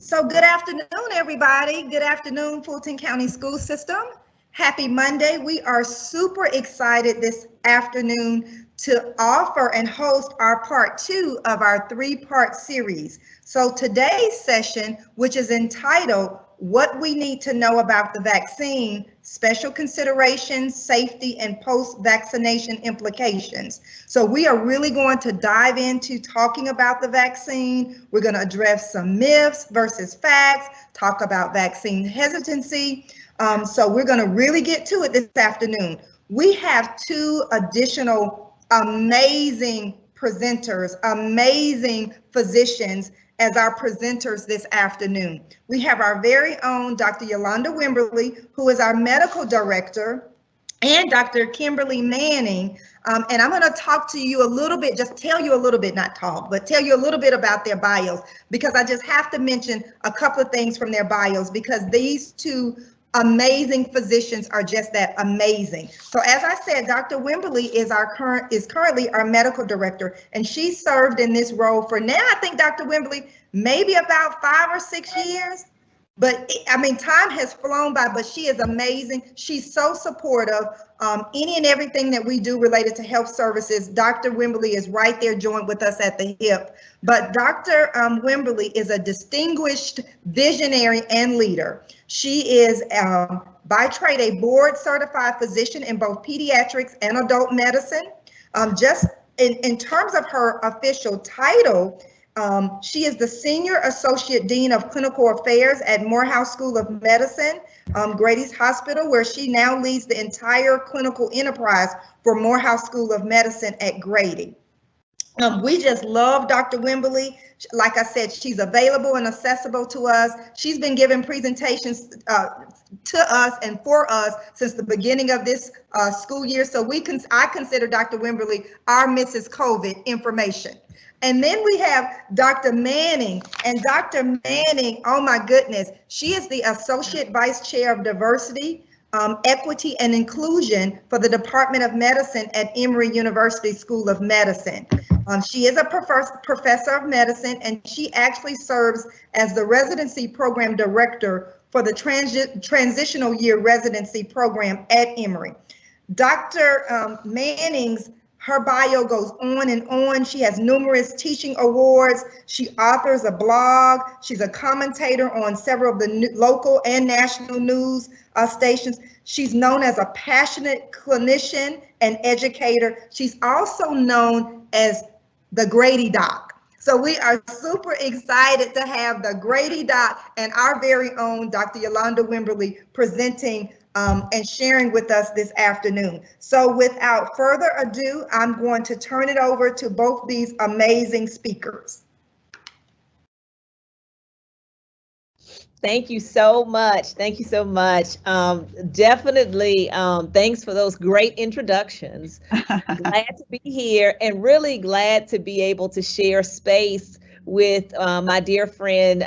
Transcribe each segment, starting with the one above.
So good afternoon, everybody. Good afternoon, Fulton County School System. Happy Monday. We are super excited this afternoon to offer and host our part 2 of our 3-part series. So today's session, which is entitled What We Need to Know About the Vaccine, Special Considerations, Safety, and Post-Vaccination Implications. So we are really going to dive into talking about the vaccine. We're going to address some myths versus facts, talk about vaccine hesitancy. So we're going to really get to it this afternoon. We have 2 additional amazing presenters, amazing physicians as our presenters this afternoon. We have our very own Dr. Yolanda Wimberly, who is our medical director, and Dr. Kimberly Manning. And I'm going to talk to you a little bit, just tell you a little bit, not talk, but tell you a little bit about their bios, because I just have to mention a couple of things from their bios, because these 2 amazing physicians are just that amazing. So as I said, Dr. Wimberly is currently our medical director, and she served in this role for now, I think, Dr. Wimberly, maybe about 5 or 6 years. But I mean, time has flown by, but she is amazing. She's so supportive. Any and everything that we do related to health services, Dr. Wimberly is right there joined with us at the hip. But Dr. Wimberly is a distinguished visionary and leader. She is by trade a board certified physician in both pediatrics and adult medicine. Just in terms of her official title, she is the Senior Associate Dean of Clinical Affairs at Morehouse School of Medicine, Grady's Hospital, where she now leads the entire clinical enterprise for Morehouse School of Medicine at Grady. We just love Dr. Wimberly. Like I said, she's available and accessible to us. She's been giving presentations to us and for us since the beginning of this school year. So I consider Dr. Wimberly our Mrs. COVID information. And then we have Dr. Manning, and Dr. Manning, oh my goodness, she is the Associate Vice Chair of Diversity, Equity, and Inclusion for the Department of Medicine at Emory University School of Medicine. She is a professor of medicine, and she actually serves as the residency program director for the transitional year residency program at Emory. Dr. Manning's her bio goes on and on. She has numerous teaching awards. She authors a blog. She's a commentator on several of the local and national news stations. She's known as a passionate clinician and educator. She's also known as the Grady Doc. So we are super excited to have the Grady Doc and our very own Dr. Yolanda Wimberly presenting and sharing with us this afternoon. So without further ado, I'm going to turn it over to both these amazing speakers. Thank you so much. Thank you so much. Definitely, thanks for those great introductions. Glad to be here and really glad to be able to share space with my dear friend,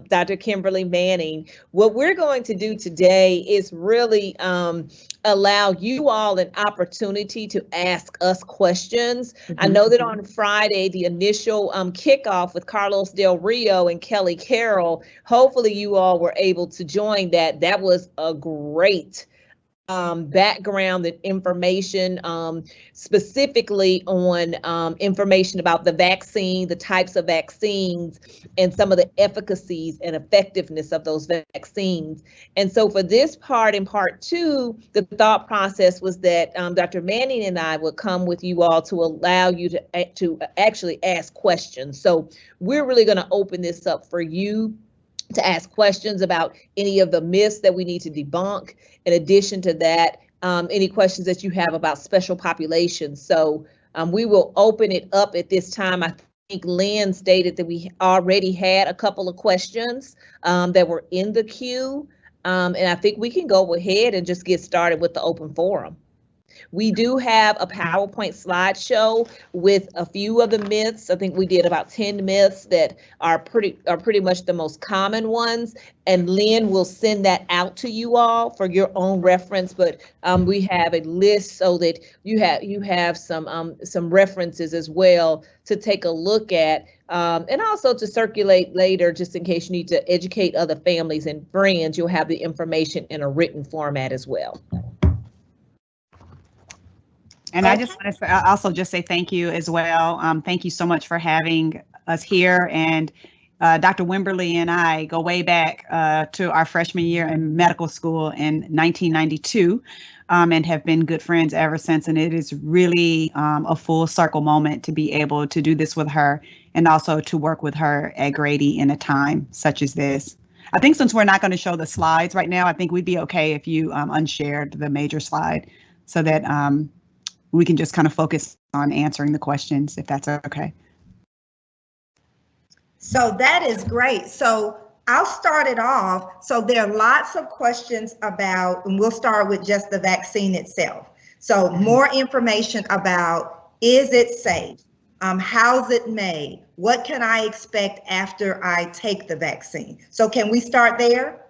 Dr. Kimberly Manning. What we're going to do today is really allow you all an opportunity to ask us questions. I know that on Friday, the initial kickoff with Carlos Del Rio and Kelly Carroll, hopefully you all were able to join that. That was a great background and information, specifically on information about the vaccine, the types of vaccines, and some of the efficacies and effectiveness of those vaccines. And so for this part, in part 2, the thought process was that Dr. Manning and I would come with you all to allow you to actually ask questions. So we're really going to open this up for you to ask questions about any of the myths that we need to debunk. In addition to that, any questions that you have about special populations. So we will open it up at this time. I think Lynn stated that we already had a couple of questions that were in the queue. And I think we can go ahead and just get started with the open forum. We do have a PowerPoint slideshow with a few of the myths. I think we did about 10 myths that are pretty much the most common ones. And Lynn will send that out to you all for your own reference. But we have a list so that you have some references as well to take a look at, and also to circulate later, just in case you need to educate other families and friends. You'll have the information in a written format as well. And I just want to also just say thank you as well. Thank you so much for having us here. And Dr. Wimberly and I go way back to our freshman year in medical school in 1992, and have been good friends ever since. And it is really a full circle moment to be able to do this with her, and also to work with her at Grady in a time such as this. I think since we're not going to show the slides right now, I think we'd be okay if you unshared the major slide so that we can just kind of focus on answering the questions, if that's okay. So that is great. So I'll start it off. So there are lots of questions about, and we'll start with just the vaccine itself. So more information about, is it safe? How's it made? What can I expect after I take the vaccine? So can we start there?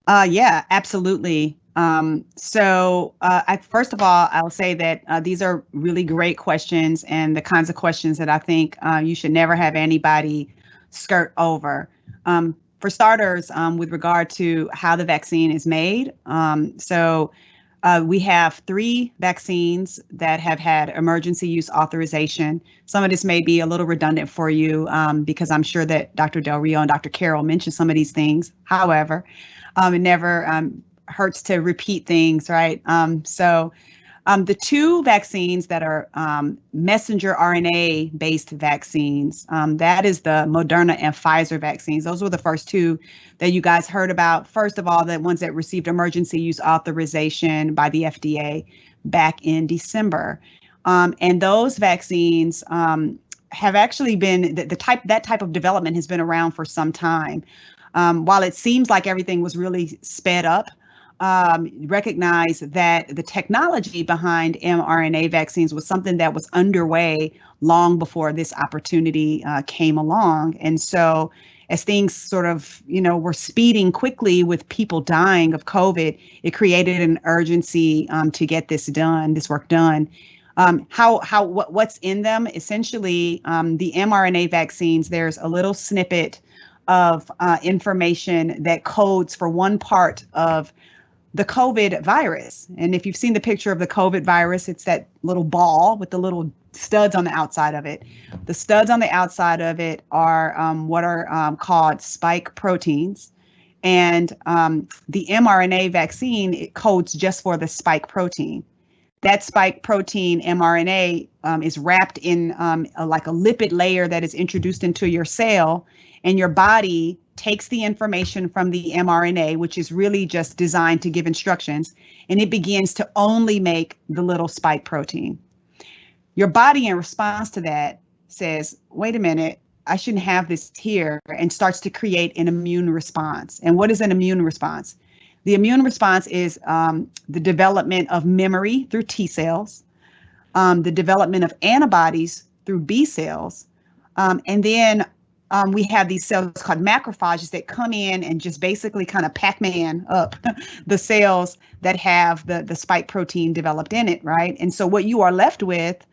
Yeah, absolutely. First of all, I'll say that these are really great questions, and the kinds of questions that I think you should never have anybody skirt over. For starters, with regard to how the vaccine is made, we have 3 vaccines that have had emergency use authorization. Some of this may be a little redundant for you because I'm sure that Dr. Del Rio and Dr. Carroll mentioned some of these things. However, it never hurts to repeat things, right? The 2 vaccines that are messenger RNA based vaccines, that is the Moderna and Pfizer vaccines. Those were the first 2 that you guys heard about. First of all, the ones that received emergency use authorization by the FDA back in December. And those vaccines have actually been, that type of development has been around for some time. While it seems like everything was really sped up, recognize that the technology behind mRNA vaccines was something that was underway long before this opportunity came along. And so as things sort of, were speeding quickly with people dying of COVID, it created an urgency to get this work done. What's in them? Essentially, the mRNA vaccines, there's a little snippet of information that codes for one part of the COVID virus. And if you've seen the picture of the COVID virus, it's that little ball with the little studs on the outside of it. The studs on the outside of it are what are called spike proteins. And the mRNA vaccine, it codes just for the spike protein. That spike protein mRNA is wrapped in like a lipid layer that is introduced into your cell, and your body takes the information from the mRNA, which is really just designed to give instructions, and it begins to only make the little spike protein. Your body, in response to that, says, wait a minute, I shouldn't have this here, and starts to create an immune response. And what is an immune response? The immune response is the development of memory through T cells, the development of antibodies through B cells, and then we have these cells called macrophages that come in and just basically kind of Pac-Man up the cells that have the spike protein developed in it, right? And so what you are left with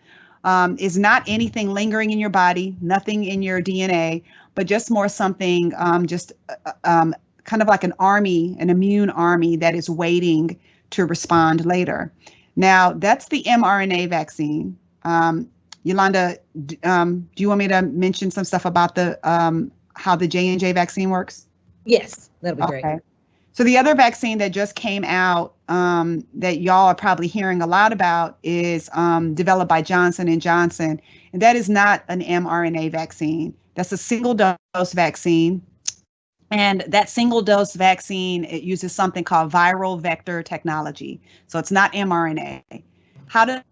is not anything lingering in your body, nothing in your DNA, but just more something kind of like an army, an immune army that is waiting to respond later. Now, that's the mRNA vaccine. Yolanda, do you want me to mention some stuff about the how the J&J vaccine works? Yes, that'll be great. Okay. So the other vaccine that just came out that y'all are probably hearing a lot about is developed by Johnson & Johnson, and that is not an mRNA vaccine. That's a single dose vaccine. And that single dose vaccine, it uses something called viral vector technology. So it's not mRNA. What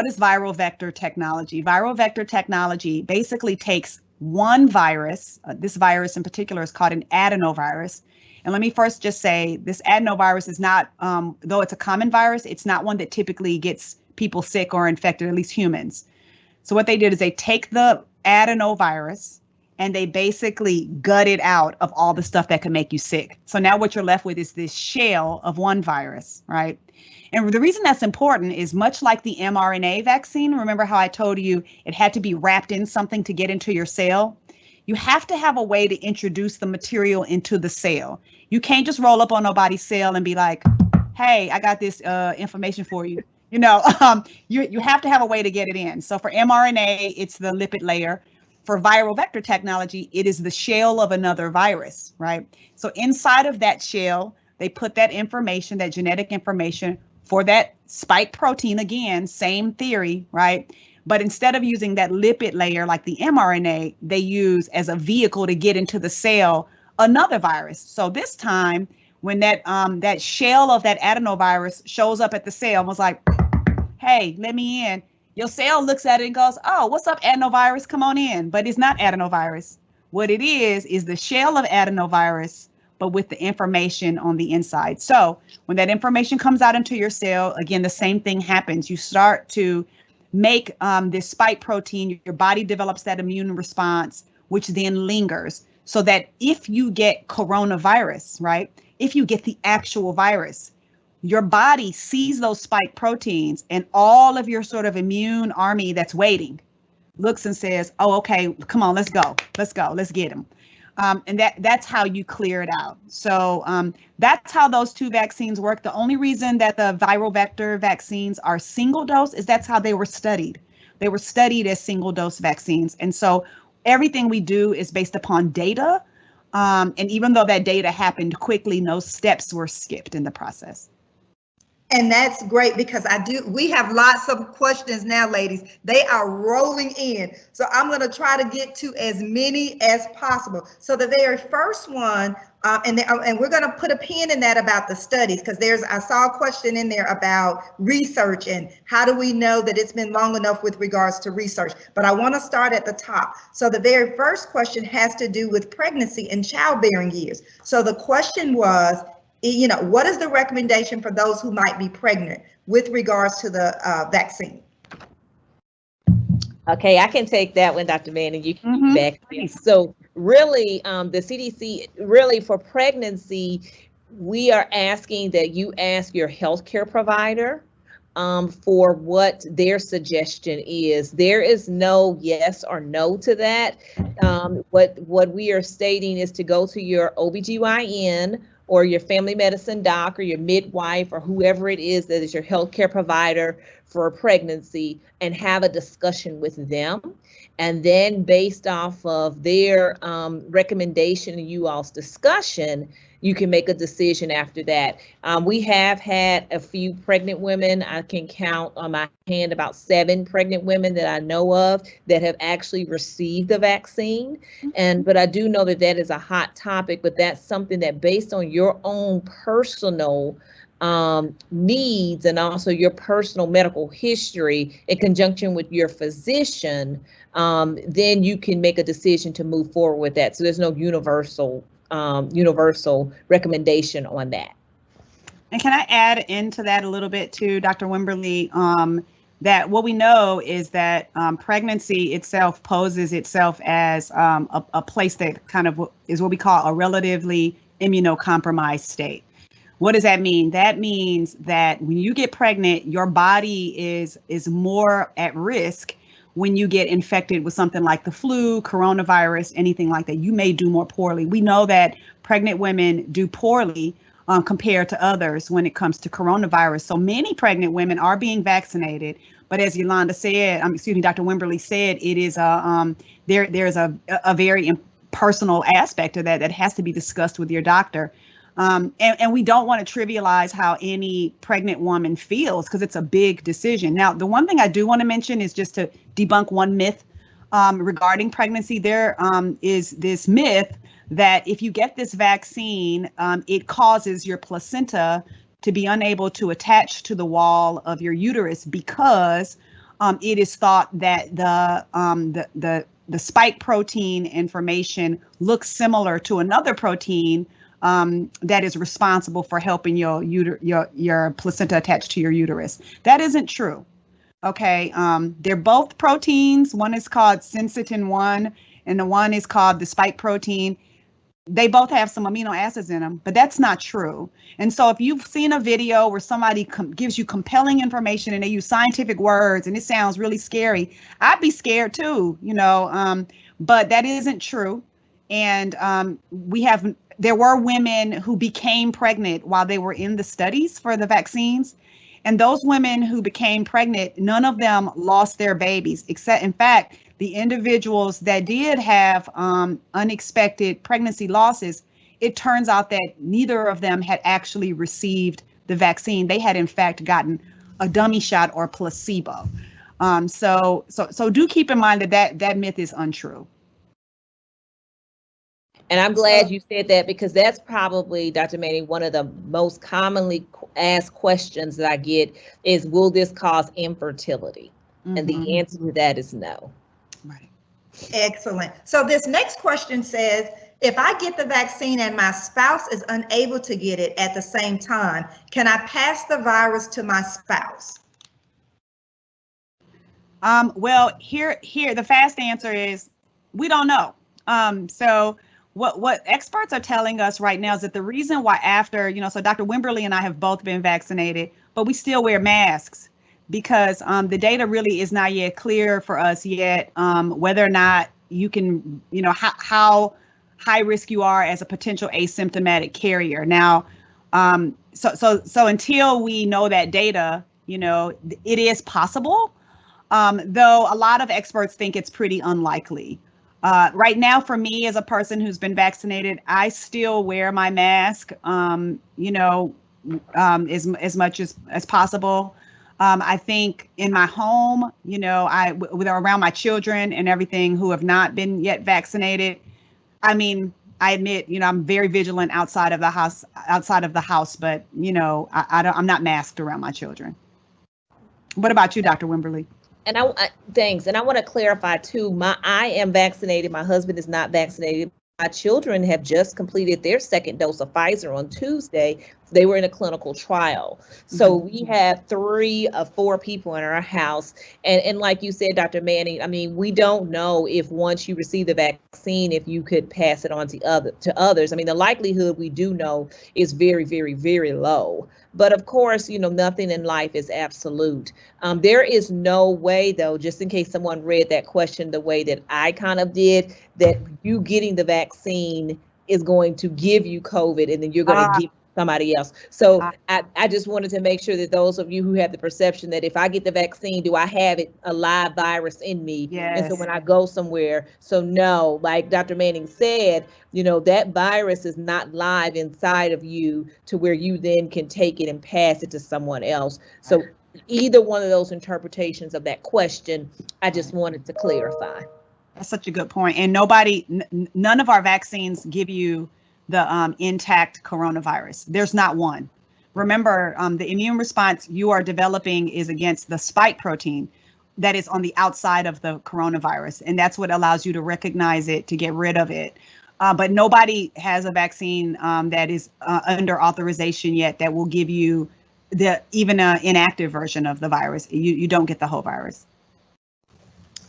is viral vector technology? Viral vector technology basically takes one virus, this virus in particular is called an adenovirus, And let me first just say this adenovirus is not, though it's a common virus, it's not one that typically gets people sick or infected, at least humans. So what they did is they take the adenovirus and they basically gut it out of all the stuff that can make you sick. So now what you're left with is this shell of one virus, right? And the reason that's important is much like the mRNA vaccine. Remember how I told you it had to be wrapped in something to get into your cell? You have to have a way to introduce the material into the cell. You can't just roll up on nobody's cell and be like, hey, I got this information for you. You have to have a way to get it in. So for mRNA, it's the lipid layer. For viral vector technology, it is the shell of another virus, right? So inside of that shell, they put that information, that genetic information for that spike protein. Again, same theory, right? But instead of using that lipid layer like the mRNA, they use as a vehicle to get into the cell another virus. So this time, when that shell of that adenovirus shows up at the cell, was like, hey, let me in. Your cell looks at it and goes, oh, what's up, adenovirus? Come on in. But it's not adenovirus. What it is the shell of adenovirus, but with the information on the inside. So when that information comes out into your cell, again, the same thing happens. You start to make this spike protein. Your body develops that immune response, which then lingers. So that if you get coronavirus, right, if you get the actual virus, your body sees those spike proteins and all of your sort of immune army that's waiting looks and says, oh, okay, come on, let's go, let's get them. And that's how you clear it out. So that's how those two vaccines work. The only reason that the viral vector vaccines are single dose is that's how they were studied. They were studied as single dose vaccines. And so everything we do is based upon data. And even though that data happened quickly, no steps were skipped in the process. And that's great because we have lots of questions now, ladies. They are rolling in. So I'm going to try to get to as many as possible. So the very first one, and we're going to put a pin in that about the studies, because I saw a question in there about research and how do we know that it's been long enough with regards to research. But I want to start at the top. So the very first question has to do with pregnancy and childbearing years. So the question was, what is the recommendation for those who might be pregnant with regards to the vaccine? Okay, I can take that one, Dr. Manning. You can back in. So really, the CDC, really for pregnancy, we are asking that you ask your healthcare provider for what their suggestion is. There is no yes or no to that. What we are stating is to go to your OBGYN or your family medicine doc or your midwife or whoever it is that is your healthcare provider for a pregnancy and have a discussion with them. And then based off of their recommendation and you all's discussion, you can make a decision after that. We have had a few pregnant women. I can count on my hand about 7 pregnant women that I know of that have actually received the vaccine. But I do know that that is a hot topic, but that's something that based on your own personal needs and also your personal medical history in conjunction with your physician, then you can make a decision to move forward with that. So there's no universal recommendation on that. And can I add into that a little bit too, Dr. Wimberly, that what we know is that pregnancy itself poses itself as a place that kind of is what we call a relatively immunocompromised state. What does that mean? That means that when you get pregnant, your body is more at risk when you get infected with something like the flu, coronavirus, anything like that. You may do more poorly. We know that pregnant women do poorly compared to others when it comes to coronavirus. So many pregnant women are being vaccinated, but as Yolanda said, Dr. Wimberly said, it is there's a very personal aspect of that has to be discussed with your doctor. And we don't want to trivialize how any pregnant woman feels because it's a big decision. Now, the one thing I do want to mention is just to debunk one myth regarding pregnancy. There is this myth that if you get this vaccine, it causes your placenta to be unable to attach to the wall of your uterus because it is thought that the spike protein information looks similar to another protein that is responsible for helping your placenta attach to your uterus. That isn't true. Okay, they're both proteins. One is called syncytin 1, and the one is called the spike protein. They both have some amino acids in them, but that's not true. And so if you've seen a video where somebody gives you compelling information and they use scientific words and it sounds really scary, I'd be scared too, but that isn't true. And there were women who became pregnant while they were in the studies for the vaccines. And those women who became pregnant, none of them lost their babies, except, in fact, the individuals that did have unexpected pregnancy losses, it turns out that neither of them had actually received the vaccine. They had, in fact, gotten a dummy shot or placebo. So do keep in mind that myth is untrue. And I'm glad you said that, because that's probably, Dr. Manning, one of the most commonly asked questions that I get is, will this cause infertility? Mm-hmm. And the answer to that is no. Right. Excellent. So this next question says, if I get the vaccine and my spouse is unable to get it at the same time, can I pass the virus to my spouse? Well, here, the fast answer is we don't know. So what experts are telling us right now is that the reason why after, so Dr. Wimberly and I have both been vaccinated, but we still wear masks because the data really is not yet clear for us yet whether or not you can, how high risk you are as a potential asymptomatic carrier. Now, so until we know that data, it is possible, though a lot of experts think it's pretty unlikely. Right now, for me, as a person who's been vaccinated, I still wear my mask, as much as possible. I think in my home, around my children and everything who have not been yet vaccinated. I mean, I admit, I'm very vigilant outside of the house, but I'm not masked around my children. What about you, Dr. Wimberly? And thanks. And I want to clarify too, I am vaccinated. My husband is not vaccinated. My children have just completed their second dose of Pfizer on Tuesday. They were in a clinical trial. So we have 3 of 4 people in our house. And like you said, Dr. Manning, I mean, we don't know if once you receive the vaccine, if you could pass it on to others. I mean, the likelihood we do know is very, very, very low. But of course, nothing in life is absolute. There is no way, though, just in case someone read that question the way that I kind of did, that you getting the vaccine is going to give you COVID and then you're going to give somebody else. So I just wanted to make sure that those of you who have the perception that if I get the vaccine, do I have a live virus in me? Yes. And so when I go somewhere, so no, like Dr. Manning said, that virus is not live inside of you to where you then can take it and pass it to someone else. So either one of those interpretations of that question, I just wanted to clarify. That's such a good point. And none of our vaccines give you the intact coronavirus. There's not one. Remember, the immune response you are developing is against the spike protein that is on the outside of the coronavirus. And that's what allows you to recognize it, to get rid of it. But nobody has a vaccine that is under authorization yet that will give you even an inactive version of the virus. You don't get the whole virus.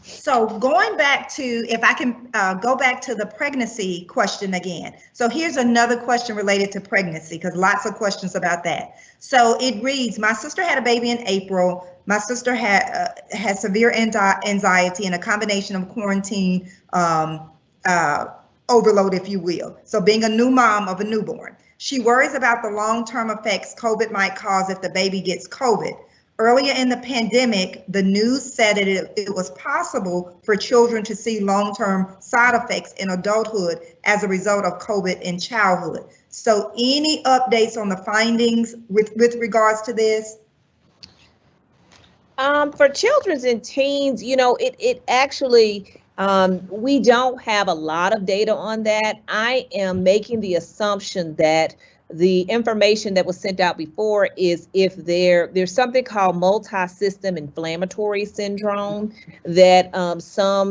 So going back to, if I can go back to the pregnancy question again. So here's another question related to pregnancy, because lots of questions about that. So it reads, my sister had a baby in April. My sister had severe anxiety and a combination of quarantine overload, if you will. So being a new mom of a newborn, she worries about the long-term effects COVID might cause if the baby gets COVID. Earlier in the pandemic, the news said it was possible for children to see long-term side effects in adulthood as a result of COVID in childhood. So any updates on the findings with regards to this? For children and teens, it actually, we don't have a lot of data on that. I am making the assumption that the information that was sent out before is if there's something called multi-system inflammatory syndrome that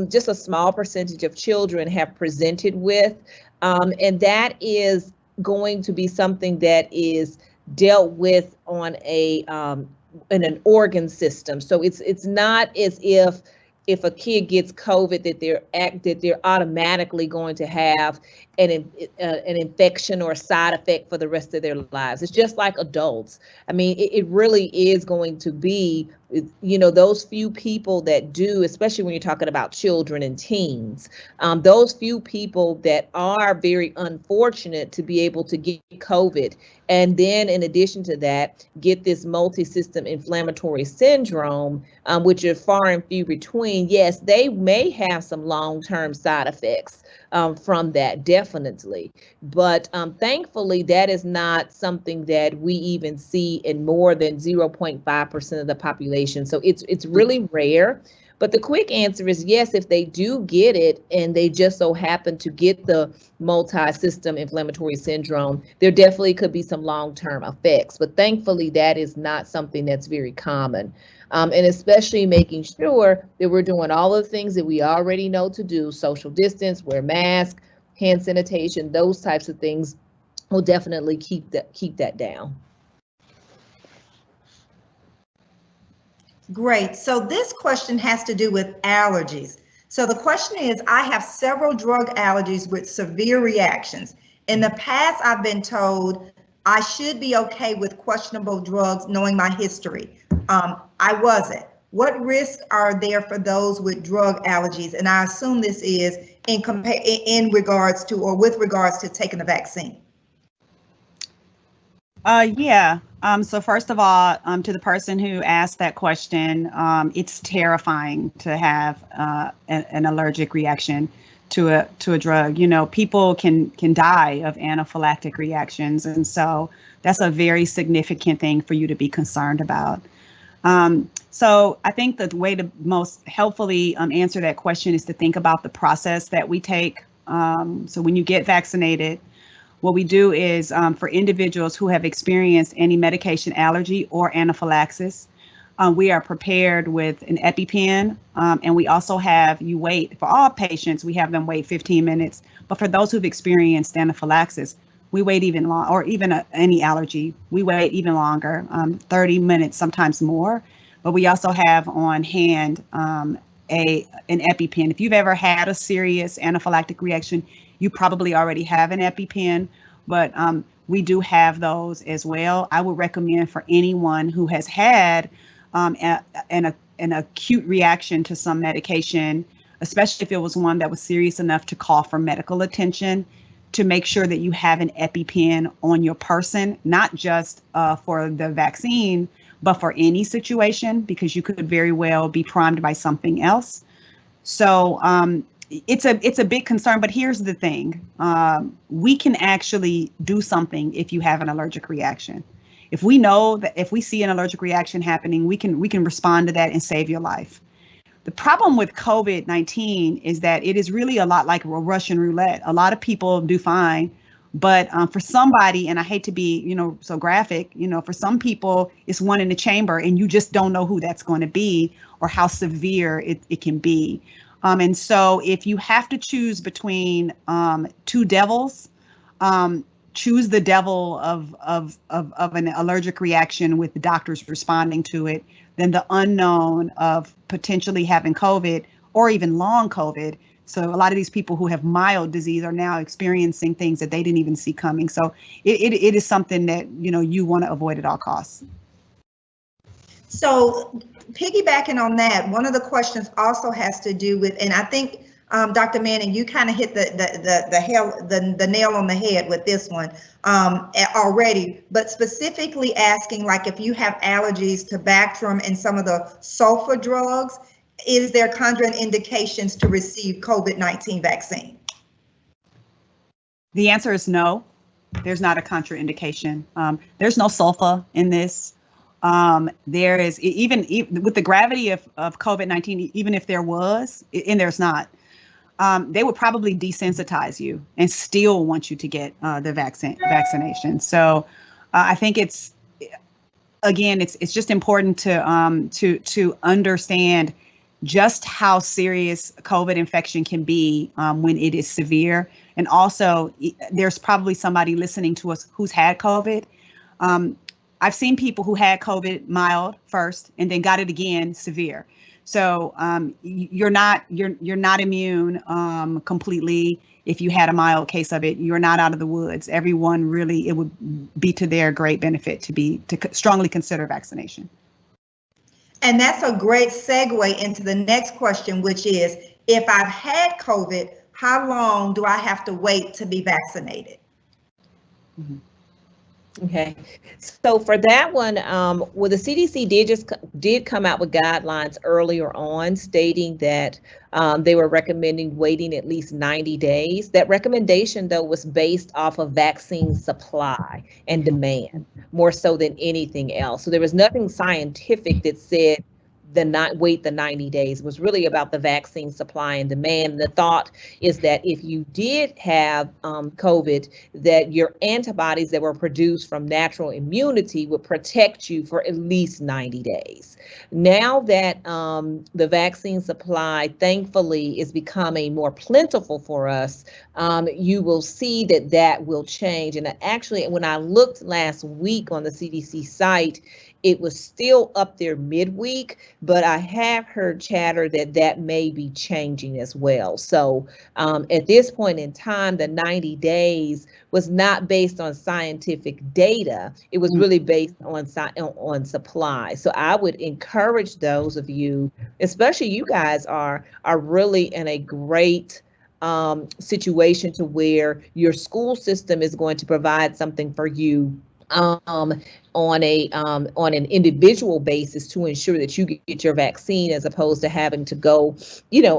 just a small percentage of children have presented with. And that is going to be something that is dealt with on in an organ system. So it's not as if a kid gets COVID that they're automatically going to have an infection or a side effect for the rest of their lives. It's just like adults. I mean, it really is going to be, those few people that do, especially when you're talking about children and teens, those few people that are very unfortunate to be able to get COVID. And then in addition to that, get this multi-system inflammatory syndrome, which are far and few between. Yes, they may have some long-term side effects from that, definitely. But thankfully, that is not something that we even see in more than 0.5% of the population. So it's really rare. But the quick answer is yes, if they do get it and they just so happen to get the multi-system inflammatory syndrome, there definitely could be some long-term effects. But thankfully, that is not something that's very common. And especially making sure that we're doing all of the things that we already know to do: social distance, wear masks, hand sanitation, those types of things will definitely keep that down. Great. So this question has to do with allergies. So the question is, I have several drug allergies with severe reactions. In the past, I've been told I should be okay with questionable drugs, knowing my history. I wasn't. What risks are there for those with drug allergies? And I assume this is with regards to taking the vaccine. Yeah. So first of all, to the person who asked that question, it's terrifying to have an allergic reaction to a drug. People can die of anaphylactic reactions, and so that's a very significant thing for you to be concerned about. So I think the way to most helpfully answer that question is to think about the process that we take. So when you get vaccinated, what we do is for individuals who have experienced any medication allergy or anaphylaxis, we are prepared with an Epipen, and we also for all patients, we have them wait 15 minutes. But for those who've experienced anaphylaxis, we wait even longer, or even any allergy, we wait even longer, 30 minutes, sometimes more. But we also have on hand an Epipen. If you've ever had a serious anaphylactic reaction, you probably already have an Epipen, but we do have those as well. I would recommend for anyone who has had an acute reaction to some medication, especially if it was one that was serious enough to call for medical attention, to make sure that you have an Epipen on your person, not just for the vaccine, but for any situation, because you could very well be primed by something else. So it's a big concern, but here's the thing. We can actually do something if you have an allergic reaction. If we know that if we see an allergic reaction happening, we can respond to that and save your life. The problem with COVID-19 is that it is really a lot like Russian roulette. A lot of people do fine, but for somebody, and I hate to be, so graphic, for some people, it's one in the chamber and you just don't know who that's going to be or how severe it can be. And so if you have to choose between two devils, choose the devil of an allergic reaction with the doctors responding to it, than the unknown of potentially having COVID or even long COVID. So a lot of these people who have mild disease are now experiencing things that they didn't even see coming. So it is something that, you want to avoid at all costs. So piggybacking on that, one of the questions also has to do with, and I think Dr. Manning, you kind of hit the nail on the head with this one already, but specifically asking, like, if you have allergies to Bactrim and some of the sulfur drugs, is there contraindications to receive COVID-19 vaccine? The answer is no. There's not a contraindication. There's no sulfur in this. There is, even with the gravity of COVID-19, even if there was, and there's not, they would probably desensitize you and still want you to get the vaccination. So I think it's just important to understand just how serious COVID infection can be when it is severe. And also, there's probably somebody listening to us who's had COVID. I've seen people who had COVID mild first and then got it again severe. So you're not immune completely. If you had a mild case of it, you're not out of the woods. Everyone really, it would be to their great benefit to strongly consider vaccination. And that's a great segue into the next question, which is, if I've had COVID, how long do I have to wait to be vaccinated? Mm-hmm. Okay, so for that one, well, the CDC did come out with guidelines earlier on stating that they were recommending waiting at least 90 days. That recommendation, though, was based off of vaccine supply and demand more so than anything else. So there was nothing scientific that said wait the 90 days. It was really about the vaccine supply and demand. And the thought is that if you did have COVID, that your antibodies that were produced from natural immunity would protect you for at least 90 days. Now that the vaccine supply, thankfully, is becoming more plentiful for us, you will see that will change. And actually, when I looked last week on the CDC site, it was still up there midweek, but I have heard chatter that may be changing as well. So at this point in time, the 90 days was not based on scientific data. It was really based on supply. So I would encourage those of you, especially you guys are really in a great situation to where your school system is going to provide something for you on an individual basis to ensure that you get your vaccine, as opposed to having to go,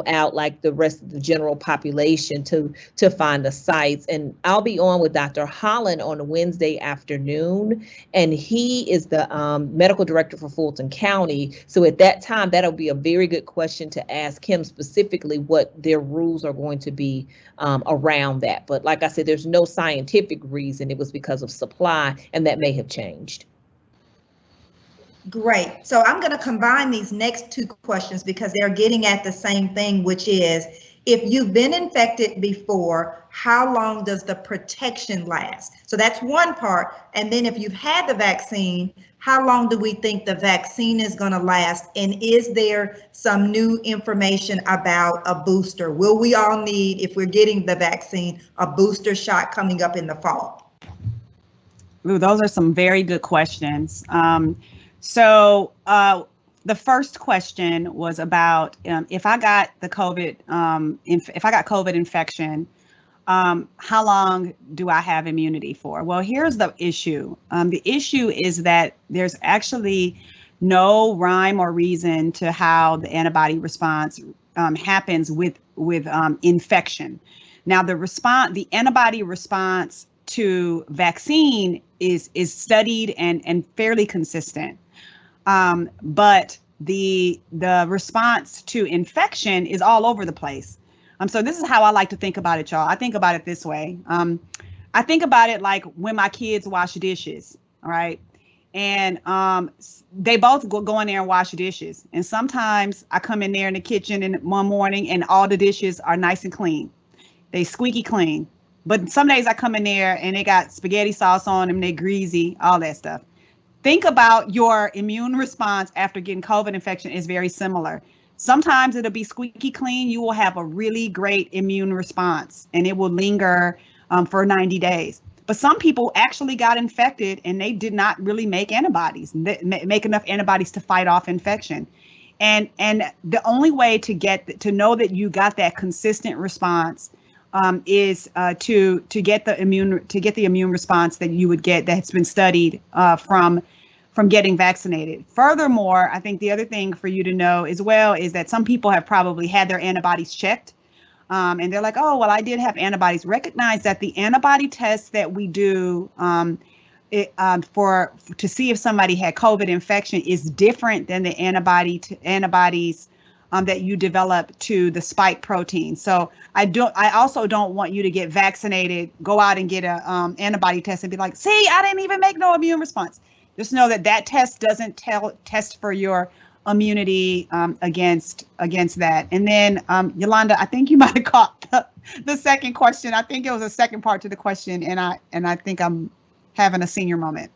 out like the rest of the general population to find the sites. And I'll be on with Dr. Holland on Wednesday afternoon, and he is the medical director for Fulton County. So at that time, that'll be a very good question to ask him specifically what their rules are going to be around that. But like I said, there's no scientific reason. It was because of supply, and that may have changed. Great. So I'm going to combine these next two questions because they're getting at the same thing, which is, if you've been infected before, how long does the protection last? So that's one part. And then if you've had the vaccine, how long do we think the vaccine is going to last? And is there some new information about a booster? Will we all need, if we're getting the vaccine, a booster shot coming up in the fall? Ooh, those are some very good questions. So the first question was about if I got the COVID, if I got COVID infection, how long do I have immunity for? Well, here's the issue. The issue is that there's actually no rhyme or reason to how the antibody response happens with infection. Now, the antibody response to vaccine is studied and fairly consistent. But the response to infection is all over the place. So this is how I like to think about it, y'all. I think about it this way. I think about it like when my kids wash dishes, all right? And they both go in there and wash dishes. And sometimes I come in there in the kitchen one morning and all the dishes are nice and clean. They squeaky clean. But some days I come in there and they got spaghetti sauce on them, they greasy, all that stuff. Think about your immune response after getting COVID infection is very similar. Sometimes it'll be squeaky clean. You will have a really great immune response and it will linger for 90 days. But some people actually got infected and they did not really make antibodies, make enough antibodies to fight off infection. And the only way to know that you got that consistent response is to get the immune response that you would get that's been studied from getting vaccinated. Furthermore, I think the other thing for you to know as well is that some people have probably had their antibodies checked, and they're like, oh, well, I did have antibodies. Recognize that the antibody tests that we do to see if somebody had COVID infection is different than the antibodies that you develop to the spike protein. So I also don't want you to get vaccinated, go out and get a antibody test and be like, see, I didn't even make no immune response. Just know that test doesn't test for your immunity against that. And then Yolanda, I think you might have caught the second question. I think it was a second part to the question, and I think I'm having a senior moment.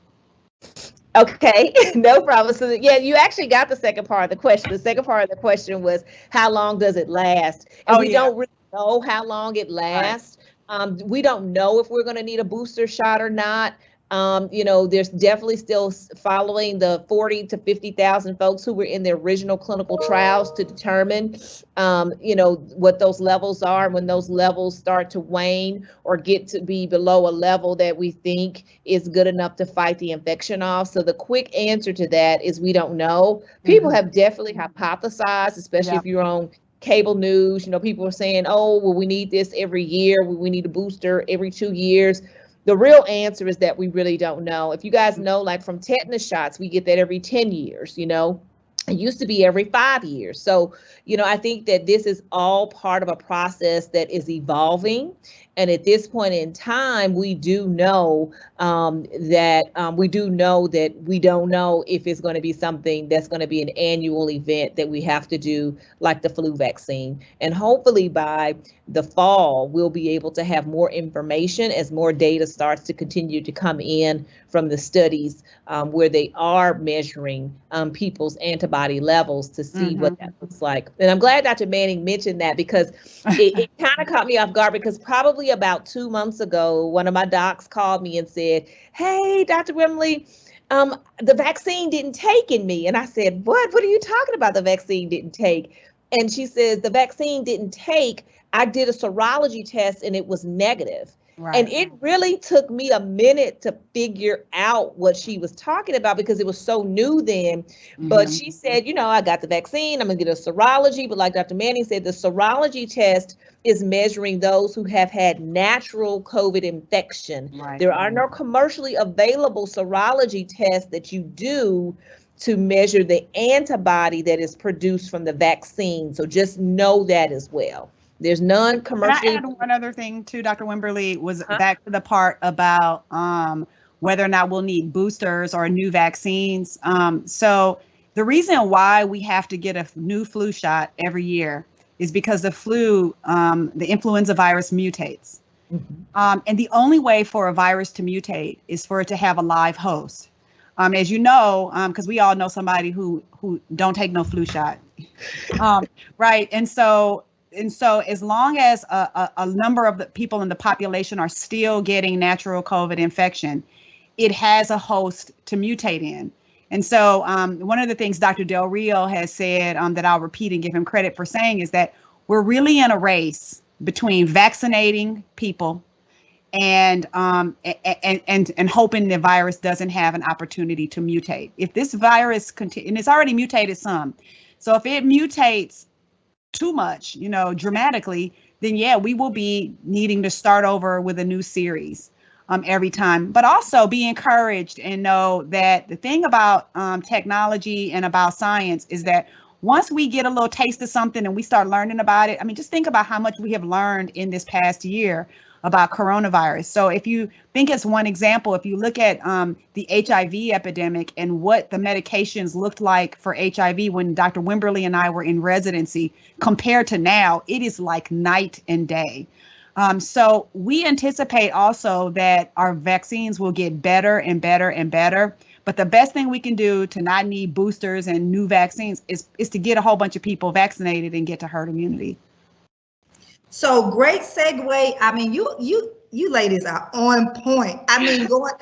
Okay, no problem. So yeah, you actually got the second part of the question. The second part of the question was, how long does it last? And we don't really know how long it lasts. Right. We don't know if we're going to need a booster shot or not. There's definitely still following the 40 to 50,000 folks who were in the original clinical trials to determine, what those levels are. When those levels start to wane or get to be below a level that we think is good enough to fight the infection off. So the quick answer to that is we don't know. People have definitely hypothesized, especially if you're on cable news. People are saying, oh, well, we need this every year. We need a booster every 2 years. The real answer is that we really don't know. If you guys know, like from tetanus shots, we get that every 10 years, It used to be every 5 years. So, I think that this is all part of a process that is evolving. And at this point in time, we do know that we don't know if it's going to be something that's going to be an annual event that we have to do like the flu vaccine. And hopefully by the fall, we'll be able to have more information as more data starts to continue to come in from the studies where they are measuring people's antibody levels to see what that looks like. And I'm glad Dr. Manning mentioned that, because it kind of caught me off guard, because probably about 2 months ago, one of my docs called me and said, hey, Dr. Wimberly, the vaccine didn't take in me. And I said, what are you talking about? The vaccine didn't take. And she says, the vaccine didn't take. I did a serology test and it was negative. Right. And it really took me a minute to figure out what she was talking about, because it was so new then. But she said, I got the vaccine, I'm gonna get a serology. But like Dr. Manning said, the serology test is measuring those who have had natural COVID infection. Right. There are no commercially available serology tests that you do to measure the antibody that is produced from the vaccine. So just know that as well. There's none commercially. Can I add one other thing too, Dr. Wimberly, was back to the part about whether or not we'll need boosters or new vaccines. So the reason why we have to get a new flu shot every year is because the influenza virus mutates. And the only way for a virus to mutate is for it to have a live host. As you know, because we all know somebody who don't take no flu shot, right? And so as long as a number of the people in the population are still getting natural COVID infection, it has a host to mutate in. And so one of the things Dr. Del Rio has said that I'll repeat and give him credit for saying is that we're really in a race between vaccinating people and hoping the virus doesn't have an opportunity to mutate. If this virus and it's already mutated some, so if it mutates too much, dramatically, then yeah, we will be needing to start over with a new series every time. But also be encouraged and know that the thing about technology and about science is that once we get a little taste of something and we start learning about it, just think about how much we have learned in this past year about coronavirus. So if you think as one example, if you look at the HIV epidemic and what the medications looked like for HIV when Dr. Wimberly and I were in residency compared to now, it is like night and day. So we anticipate also that our vaccines will get better and better and better. But the best thing we can do to not need boosters and new vaccines is to get a whole bunch of people vaccinated and get to herd immunity. So great segue. You ladies are on point. Going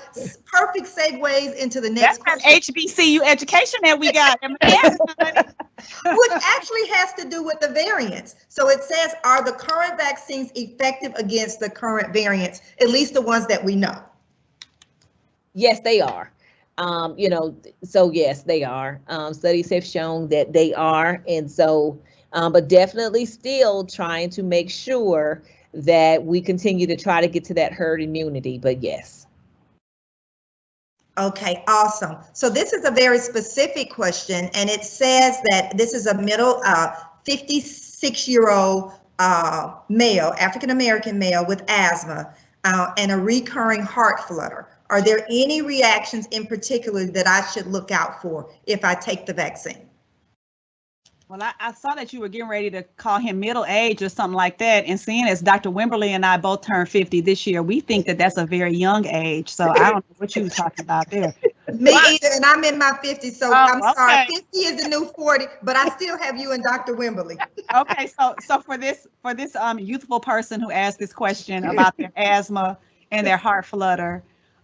perfect segues into the next question. That's HBCU education that we got. Which actually has to do with the variants. So it says, are the current vaccines effective against the current variants, at least the ones that we know? Yes, they are. So yes, they are. Studies have shown that they are. And so, but definitely still trying to make sure that we continue to try to get to that herd immunity, but yes. Okay, awesome. So this is a very specific question, and it says that this is a middle 56-year-old male, African-American male with asthma and a recurring heart flutter. Are there any reactions in particular that I should look out for if I take the vaccine? Well, I saw that you were getting ready to call him middle age or something like that. And seeing as Dr. Wimberly and I both turned 50 this year, we think that that's a very young age. So I don't know what you were talking about there. Me either, and I'm in my 50s, so I'm sorry. Okay. 50 is the new 40, but I still have you and Dr. Wimberly. Okay, so for this youthful person who asked this question about their asthma and their heart flutter,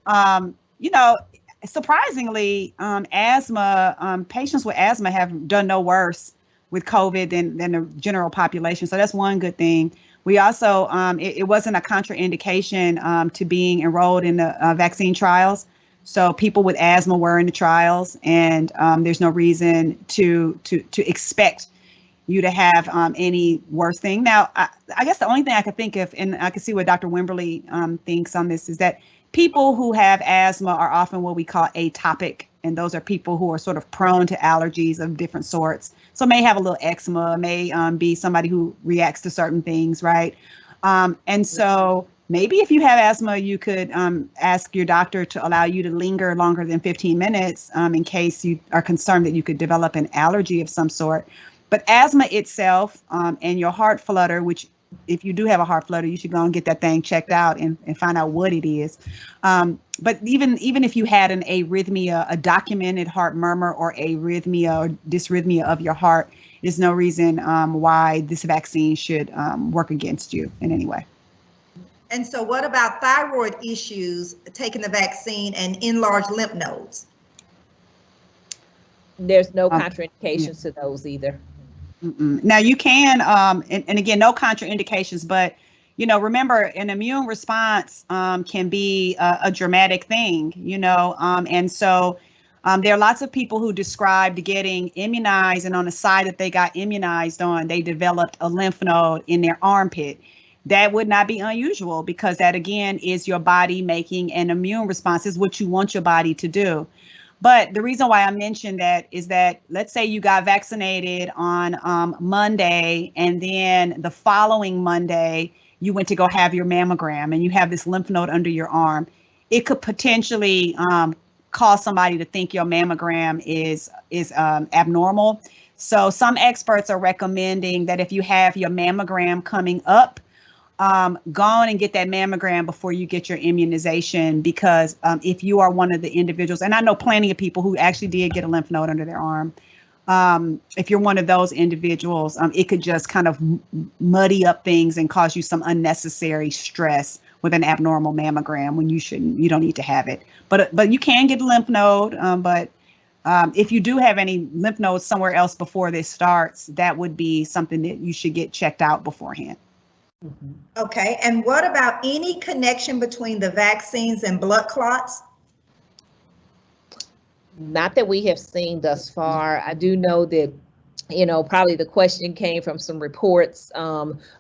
you know, surprisingly, asthma patients with asthma have done no worse with COVID than the general population. So that's one good thing. We also it wasn't a contraindication to being enrolled in the vaccine trials. So people with asthma were in the trials, and there's no reason to expect you to have any worse thing. Now, I guess the only thing I could think of, and I can see what Dr. Wimberly thinks on this, is that people who have asthma are often what we call atopic, and those are people who are sort of prone to allergies of different sorts. So may have a little eczema, may be somebody who reacts to certain things, right? And so maybe if you have asthma, you could ask your doctor to allow you to linger longer than 15 minutes in case you are concerned that you could develop an allergy of some sort. But asthma itself and your heart flutter, which if you do have a heart flutter, you should go and get that thing checked out and find out what it is. But even if you had an arrhythmia, a documented heart murmur or arrhythmia or dysrhythmia of your heart, there's no reason why this vaccine should work against you in any way. And so what about thyroid issues, taking the vaccine and enlarged lymph nodes? There's no contraindications to those either. Now you can, and again, no contraindications, but remember, an immune response can be a dramatic thing, and so there are lots of people who described getting immunized, and on the side that they got immunized on, they developed a lymph node in their armpit. That would not be unusual because that, again, is your body making an immune response, is what you want your body to do. But the reason why I mentioned that is that, let's say you got vaccinated on Monday, and then the following Monday, you went to go have your mammogram and you have this lymph node under your arm. It could potentially cause somebody to think your mammogram is abnormal. So some experts are recommending that if you have your mammogram coming up, go on and get that mammogram before you get your immunization, because if you are one of the individuals, and I know plenty of people who actually did get a lymph node under their arm, if you're one of those individuals, it could just kind of muddy up things and cause you some unnecessary stress with an abnormal mammogram when you don't need to have it. But you can get a lymph node, but if you do have any lymph nodes somewhere else before this starts, that would be something that you should get checked out beforehand. Okay, and what about any connection between the vaccines and blood clots? Not that we have seen thus far. I do know that, probably the question came from some reports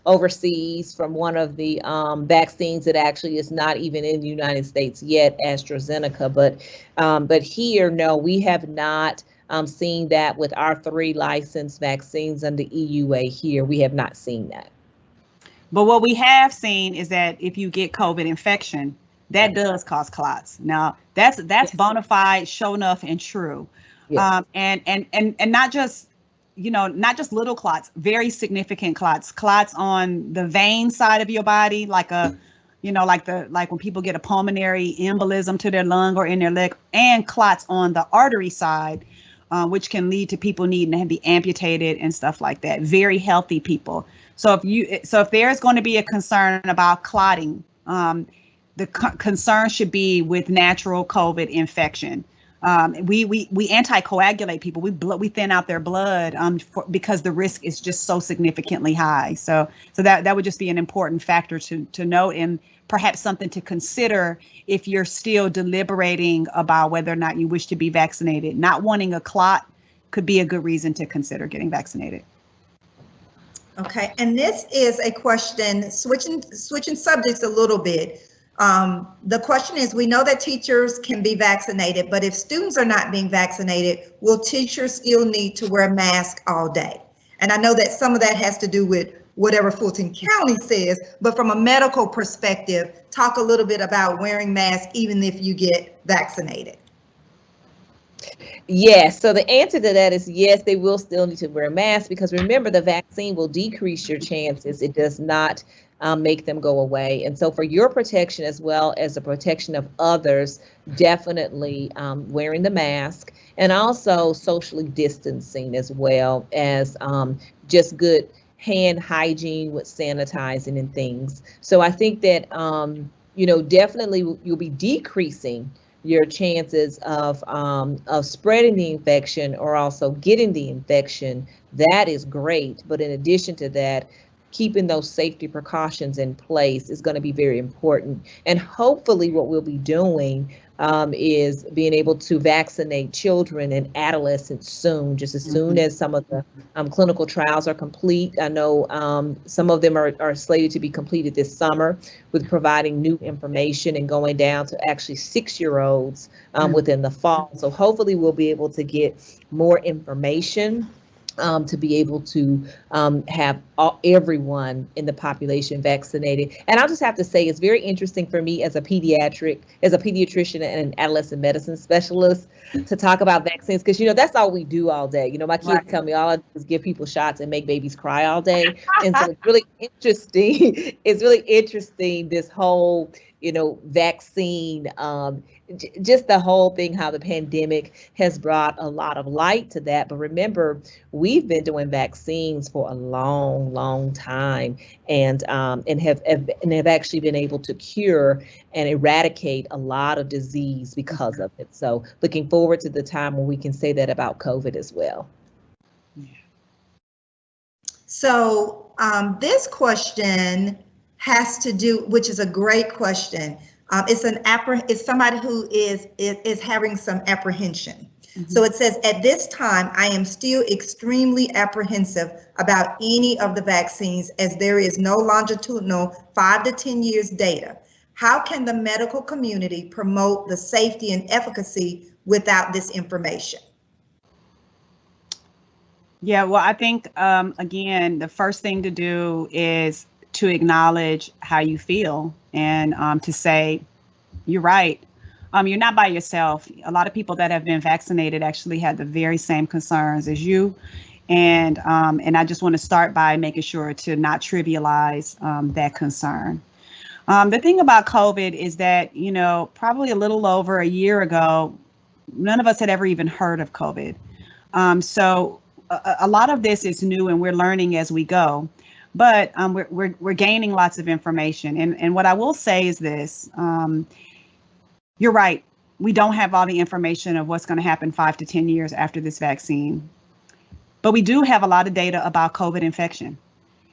overseas from one of the vaccines that actually is not even in the United States yet, AstraZeneca. But here, no, we have not seen that with our 3 licensed vaccines under EUA here. We have not seen that. But what we have seen is that if you get COVID infection, that does cause clots. Now that's bona fide, sure enough, and true. Yes. And not just little clots, very significant clots on the vein side of your body, like when people get a pulmonary embolism to their lung or in their leg, and clots on the artery side, which can lead to people needing to be amputated and stuff like that. Very healthy people. So if there's going to be a concern about clotting, the concern should be with natural COVID infection. We anticoagulate people. We thin out their blood because the risk is just so significantly high. So that would just be an important factor to note, and perhaps something to consider if you're still deliberating about whether or not you wish to be vaccinated. Not wanting a clot could be a good reason to consider getting vaccinated. Okay, and this is a question, switching subjects a little bit. The question is, we know that teachers can be vaccinated, but if students are not being vaccinated, will teachers still need to wear a mask all day? And I know that some of that has to do with whatever Fulton County says, but from a medical perspective, talk a little bit about wearing masks even if you get vaccinated. Yes. So the answer to that is yes, they will still need to wear a mask because remember, the vaccine will decrease your chances. It does not make them go away. And so for your protection as well as the protection of others, definitely wearing the mask and also socially distancing as well as just good hand hygiene with sanitizing and things. So I think that, definitely you'll be decreasing your chances of spreading the infection or also getting the infection. That is great. But in addition to that, keeping those safety precautions in place is going to be very important. And hopefully what we'll be doing is being able to vaccinate children and adolescents soon, just as soon as some of the clinical trials are complete. I know some of them are slated to be completed this summer with providing new information and going down to actually 6-year-olds within the fall. So hopefully we'll be able to get more information to be able to have everyone in the population vaccinated. And I'll just have to say, it's very interesting for me as a pediatrician and an adolescent medicine specialist to talk about vaccines, because, that's all we do all day. My kids tell me all I do is give people shots and make babies cry all day. And so it's really interesting. It's really interesting, this whole, vaccine, just the whole thing, how the pandemic has brought a lot of light to that. But remember, we've been doing vaccines for a long, long time, and have actually been able to cure and eradicate a lot of disease because of it. So looking forward to the time when we can say that about COVID as well. So this question has to do, which is a great question. It's somebody who is having some apprehension. So it says, at this time, I am still extremely apprehensive about any of the vaccines as there is no longitudinal 5 to 10 years data. How can the medical community promote the safety and efficacy without this information? Yeah, well, I think, again, the first thing to do is to acknowledge how you feel and to say, you're right. You're not by yourself. A lot of people that have been vaccinated actually had the very same concerns as you. And I just want to start by making sure to not trivialize that concern. The thing about COVID is that, probably a little over a year ago, none of us had ever even heard of COVID. So a lot of this is new and we're learning as we go. But we're gaining lots of information. And what I will say is this. You're right. We don't have all the information of what's going to happen 5 to 10 years after this vaccine. But we do have a lot of data about COVID infection.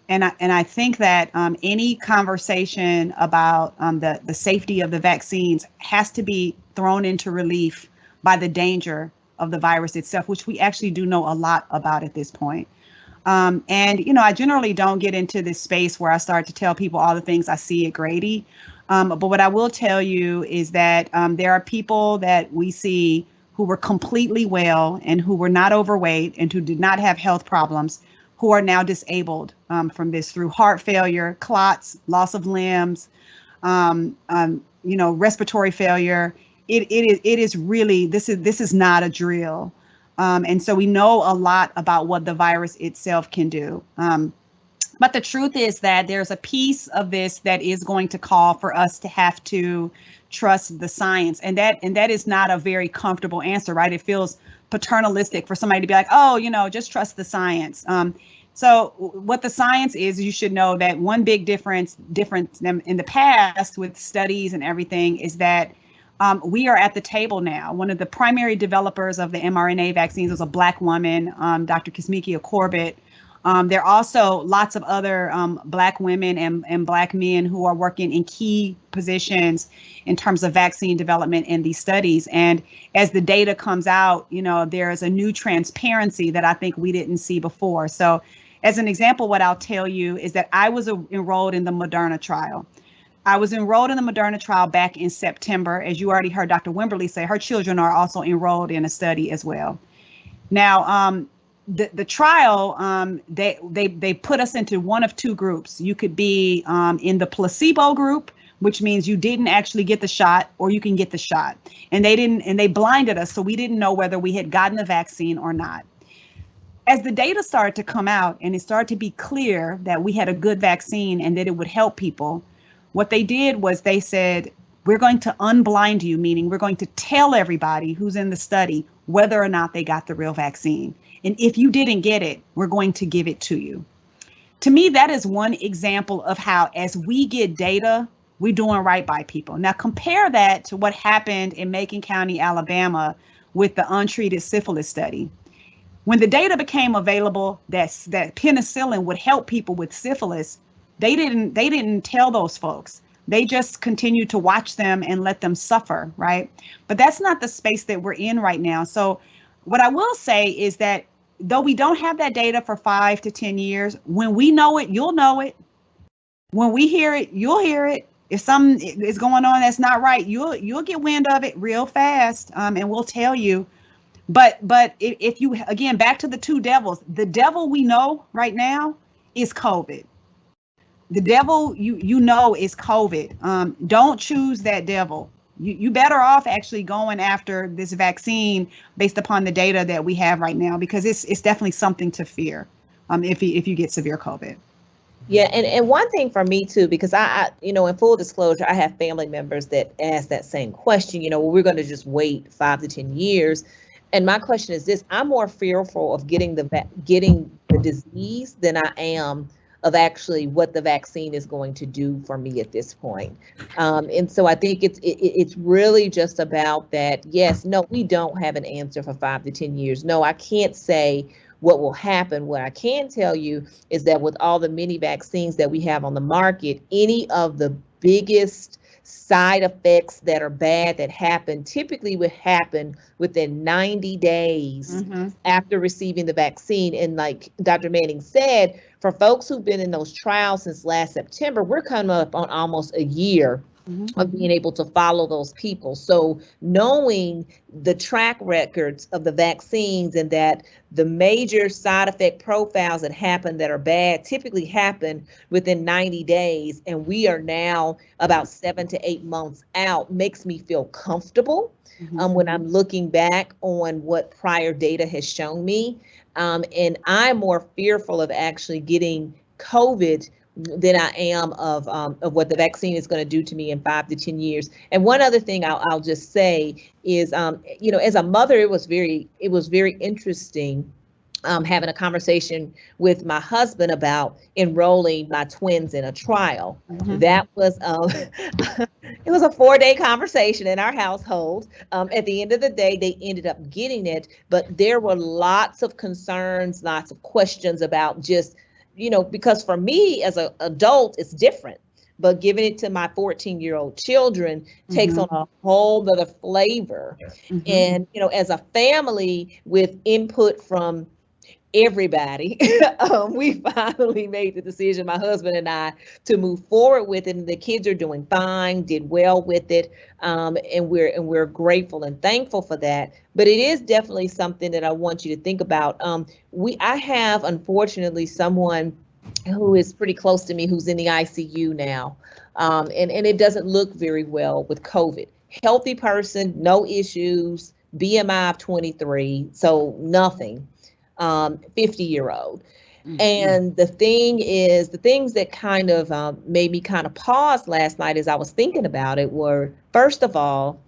And I think that any conversation about the safety of the vaccines has to be thrown into relief by the danger of the virus itself, which we actually do know a lot about at this point. And, I generally don't get into this space where I start to tell people all the things I see at Grady. But what I will tell you is that there are people that we see who were completely well and who were not overweight and who did not have health problems, who are now disabled from this through heart failure, clots, loss of limbs, respiratory failure. It is really, this is not a drill. And so we know a lot about what the virus itself can do. But the truth is that there's a piece of this that is going to call for us to have to trust the science. And that is not a very comfortable answer, right? It feels paternalistic for somebody to be like, oh, just trust the science. So what the science is, you should know that one big difference in the past with studies and everything is that we are at the table now. One of the primary developers of the mRNA vaccines was a Black woman, Dr. Kizzmekia Corbett. There are also lots of other Black women and Black men who are working in key positions in terms of vaccine development in these studies. And as the data comes out, there is a new transparency that I think we didn't see before. So as an example, what I'll tell you is that I was enrolled in the Moderna trial. I was enrolled in the Moderna trial back in September. As you already heard Dr. Wimberly say, her children are also enrolled in a study as well. Now, the trial, they put us into one of two groups. You could be in the placebo group, which means you didn't actually get the shot or you can get the shot. And they blinded us, so we didn't know whether we had gotten the vaccine or not. As the data started to come out and it started to be clear that we had a good vaccine and that it would help people, what they did was they said, we're going to unblind you, meaning we're going to tell everybody who's in the study whether or not they got the real vaccine. And if you didn't get it, we're going to give it to you. To me, that is one example of how, as we get data, we're doing right by people. Now, compare that to what happened in Macon County, Alabama, with the untreated syphilis study. When the data became available that penicillin would help people with syphilis, they didn't tell those folks. They just continued to watch them and let them suffer, right? But that's not the space that we're in right now. So what I will say is that though we don't have that data for 5 to 10 years, when we know it, you'll know it. When we hear it, you'll hear it. If something is going on that's not right, you'll get wind of it real fast, and we'll tell you. But if you, again, back to the two devils, the devil we know right now is COVID. The devil you know is COVID. Don't choose that devil. You better off actually going after this vaccine based upon the data that we have right now, because it's definitely something to fear if you get severe COVID. Yeah, and one thing for me too, because I in full disclosure, I have family members that ask that same question, well, we're going to just wait 5 to 10 years. And my question is this: I'm more fearful of getting the disease than I am of actually what the vaccine is going to do for me at this point. And so I think it's really just about that. Yes, no, we don't have an answer for 5 to 10 years. No, I can't say what will happen. What I can tell you is that with all the many vaccines that we have on the market, any of the biggest side effects that are bad that happen typically would happen within 90 days after receiving the vaccine. And like Dr. Manning said, for folks who've been in those trials since last September, we're coming up on almost a year of being able to follow those people. So knowing the track records of the vaccines and that the major side effect profiles that happen that are bad typically happen within 90 days, and we are now about 7 to 8 months out, makes me feel comfortable when I'm looking back on what prior data has shown me. And I'm more fearful of actually getting COVID than I am of what the vaccine is going to do to me in 5 to 10 years. And one other thing I'll just say is, as a mother, it was very interesting having a conversation with my husband about enrolling my twins in a trial. That was it was a 4-day conversation in our household. At the end of the day, they ended up getting it, but there were lots of concerns, lots of questions about just, because for me as an adult, it's different. But giving it to my 14-year-old children takes on a whole other flavor. And, as a family with input from everybody, we finally made the decision, my husband and I, to move forward with it. And the kids are doing fine, did well with it. And we're grateful and thankful for that. But it is definitely something that I want you to think about. I have, unfortunately, someone who is pretty close to me who's in the ICU now. And it doesn't look very well with COVID. Healthy person, no issues, BMI of 23, so nothing. 50-year-old. And the things that kind of made me kind of pause last night as I was thinking about it were, first of all,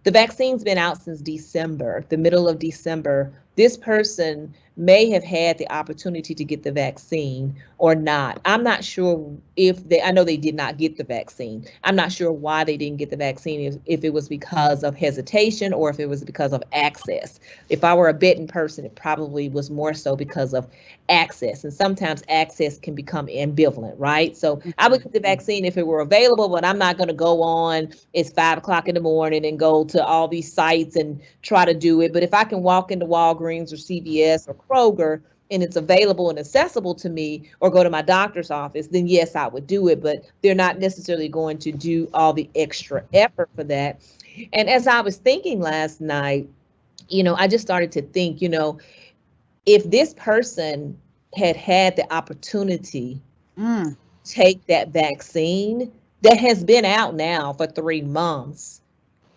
the vaccine's been out since December, the middle of December. This person may have had the opportunity to get the vaccine or not. I'm not sure I know they did not get the vaccine. I'm not sure why they didn't get the vaccine, if it was because of hesitation or if it was because of access. If I were a betting person, it probably was more so because of access. And sometimes access can become ambivalent, right? So I would get the vaccine if it were available, but I'm not going to go on, it's 5 o'clock in the morning and go to all these sites and try to do it. But if I can walk into Walgreens or CVS or Kroger and it's available and accessible to me, or go to my doctor's office, then yes, I would do it. But they're not necessarily going to do all the extra effort for that. And as I was thinking last night, I just started to think, if this person had the opportunity to take that vaccine, that has been out now for 3 months,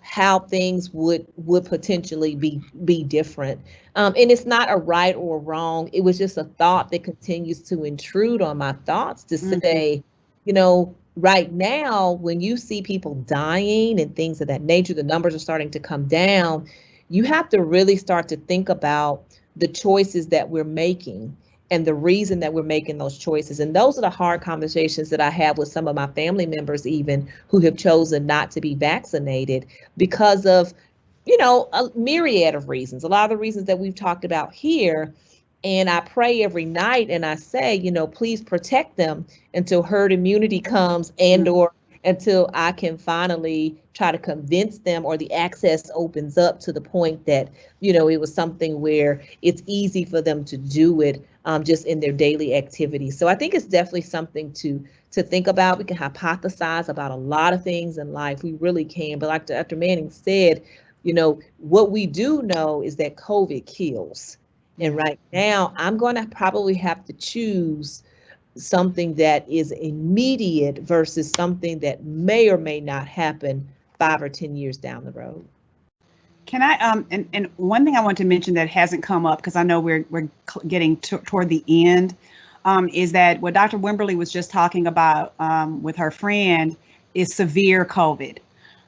how things would potentially be different. And it's not a right or wrong. It was just a thought that continues to intrude on my thoughts to say, you know, right now, when you see people dying and things of that nature, the numbers are starting to come down. You have to really start to think about the choices that we're making and the reason that we're making those choices. And those are the hard conversations that I have with some of my family members, even who have chosen not to be vaccinated because of, you know, a myriad of reasons, a lot of the reasons that we've talked about here. And I pray every night and I say, you know, please protect them until herd immunity comes and or until I can finally try to convince them or the access opens up to the point that, you know, it was something where it's easy for them to do it just in their daily activities. So I think it's definitely something to think about. We can hypothesize about a lot of things in life. We really can. But like Dr. Manning said, you know, what we do know is that COVID kills. And right now, I'm going to probably have to choose something that is immediate versus something that may or may not happen 5 or 10 years down the road. Can I, and one thing I want to mention that hasn't come up, because I know we're getting toward the end, is that what Dr. Wimberly was just talking about with her friend is severe COVID.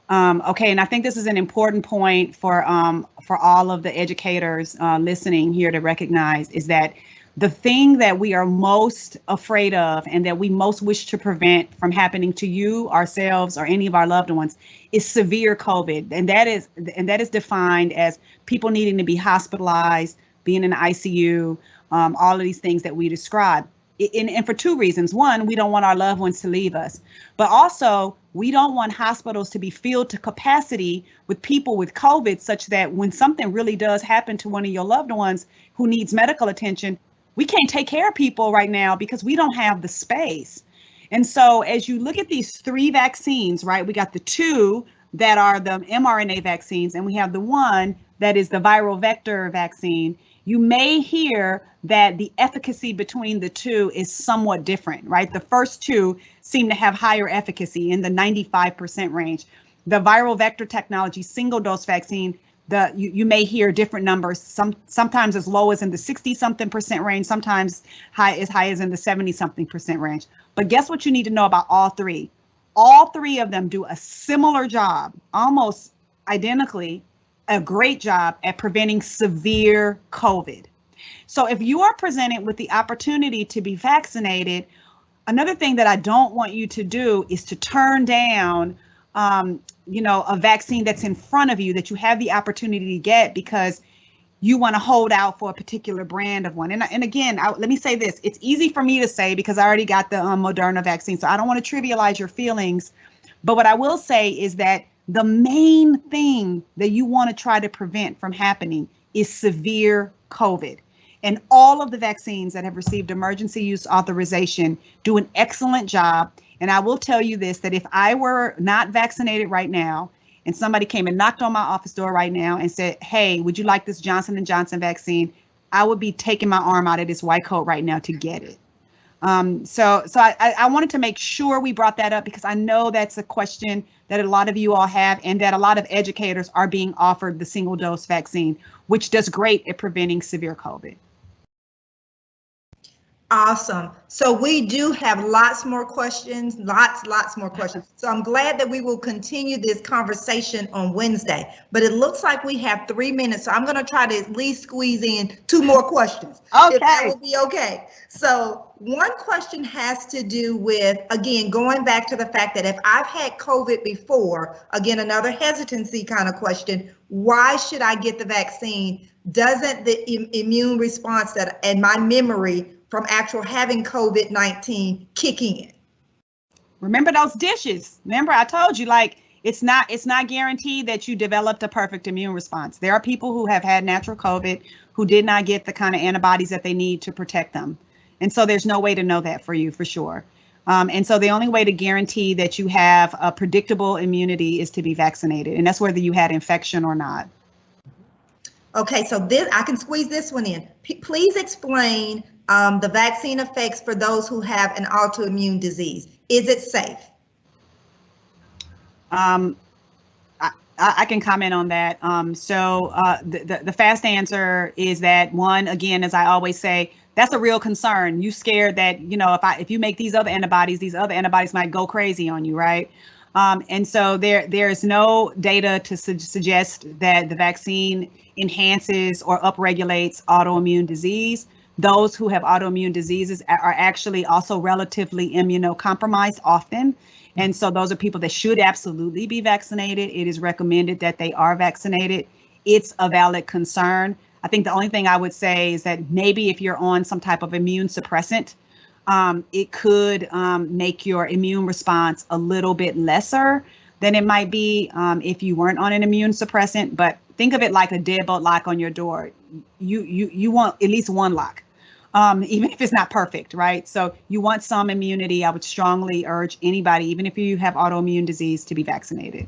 Okay, and I think this is an important point for all of the educators listening here to recognize is that the thing that we are most afraid of and that we most wish to prevent from happening to you, ourselves, or any of our loved ones is severe COVID. And that is defined as people needing to be hospitalized, being in the ICU, all of these things that we describe. And for 2 reasons. One, we don't want our loved ones to leave us, but also we don't want hospitals to be filled to capacity with people with COVID such that when something really does happen to one of your loved ones who needs medical attention, we can't take care of people right now because we don't have the space. And so as you look at these 3 vaccines, right, we got the 2 that are the mRNA vaccines, and we have the 1 that is the viral vector vaccine. You may hear that the efficacy between the 2 is somewhat different, right? The first 2 seem to have higher efficacy in the 95% range. The viral vector technology single dose vaccine, you may hear different numbers, sometimes as low as in the 60-something% range, sometimes as high as in the 70-something% range. But guess what you need to know about all 3? All 3 of them do a similar job, almost identically, a great job at preventing severe COVID. So if you are presented with the opportunity to be vaccinated, another thing that I don't want you to do is to turn down you know, a vaccine that's in front of you that you have the opportunity to get because you want to hold out for a particular brand of one. And again, let me say this. It's easy for me to say because I already got the Moderna vaccine, so I don't want to trivialize your feelings. But what I will say is that the main thing that you want to try to prevent from happening is severe COVID. And all of the vaccines that have received emergency use authorization do an excellent job. And I will tell you this, that if I were not vaccinated right now and somebody came and knocked on my office door right now and said, hey, would you like this Johnson & Johnson vaccine? I would be taking my arm out of this white coat right now to get it. So I wanted to make sure we brought that up because I know that's a question that a lot of you all have and that a lot of educators are being offered the single dose vaccine, which does great at preventing severe COVID. Awesome. So we do have lots more questions, lots more questions. So I'm glad that we will continue this conversation on Wednesday, but it looks like we have 3 minutes. So I'm going to try to at least squeeze in 2 more questions. Okay. If that will be okay. So one question has to do with, again, going back to the fact that if I've had COVID before, again, another hesitancy kind of question, why should I get the vaccine? Doesn't the immune response that and my memory from actual having COVID-19 kick in? Remember those dishes. Remember, I told you, like, it's not guaranteed that you developed a perfect immune response. There are people who have had natural COVID who did not get the kind of antibodies that they need to protect them. And so there's no way to know that for you for sure. And so the only way to guarantee that you have a predictable immunity is to be vaccinated. And that's whether you had infection or not. Okay, so this, I can squeeze this one in. Please explain the vaccine effects for those who have an autoimmune disease. Is it safe? I can comment on that. The fast answer is that one, again, as I always say, that's a real concern. You scared that, if you make these other antibodies might go crazy on you, right? And so there is no data to suggest that the vaccine enhances or upregulates autoimmune disease. Those who have autoimmune diseases are actually also relatively immunocompromised often. And so those are people that should absolutely be vaccinated. It is recommended that they are vaccinated. It's a valid concern. I think the only thing I would say is that maybe if you're on some type of immune suppressant, it could make your immune response a little bit lesser than it might be if you weren't on an immune suppressant. But think of it like a deadbolt lock on your door. You want at least one lock. Even if it's not perfect, right? So you want some immunity. I would strongly urge anybody, even if you have autoimmune disease, to be vaccinated.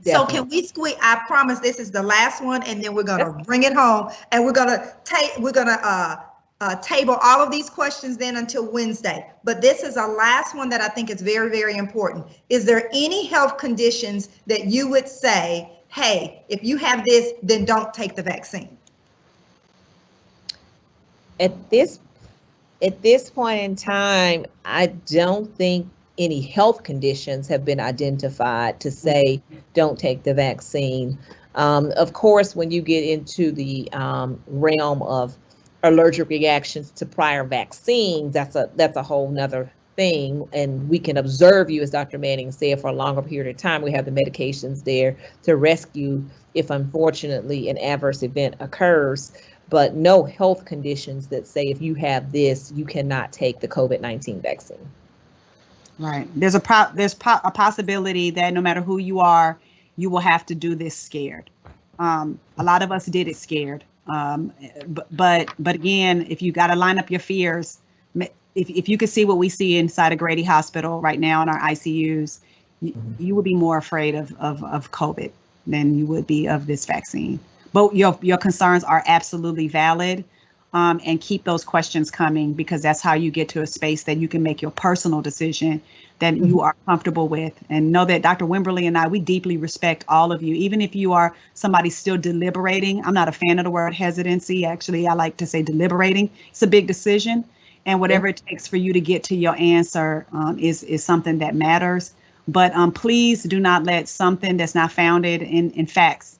Definitely. So can we squeeze? I promise this is the last one, and then we're gonna bring it home, and we're gonna table all of these questions then until Wednesday. But this is a last one that I think is very, very important. Is there any health conditions that you would say, hey, if you have this, then don't take the vaccine? At this point in time, I don't think any health conditions have been identified to say don't take the vaccine. Of course, when you get into the realm of allergic reactions to prior vaccines, that's a whole nother thing. And we can observe you, as Dr. Manning said, for a longer period of time. We have the medications there to rescue if unfortunately an adverse event occurs. But no health conditions that say if you have this, you cannot take the COVID-19 vaccine. Right. There's a possibility that no matter who you are, you will have to do this scared. A lot of us did it scared. But again, if you got to line up your fears, if you could see what we see inside of Grady Hospital right now in our ICUs, you would be more afraid of COVID than you would be of this vaccine. But your concerns are absolutely valid, and keep those questions coming, because that's how you get to a space that you can make your personal decision that you are comfortable with. And know that Dr. Wimberly and I, we deeply respect all of you. Even if you are somebody still deliberating, I'm not a fan of the word hesitancy. Actually, I like to say deliberating. It's a big decision. And whatever it takes for you to get to your answer is something that matters. But please do not let something that's not founded in facts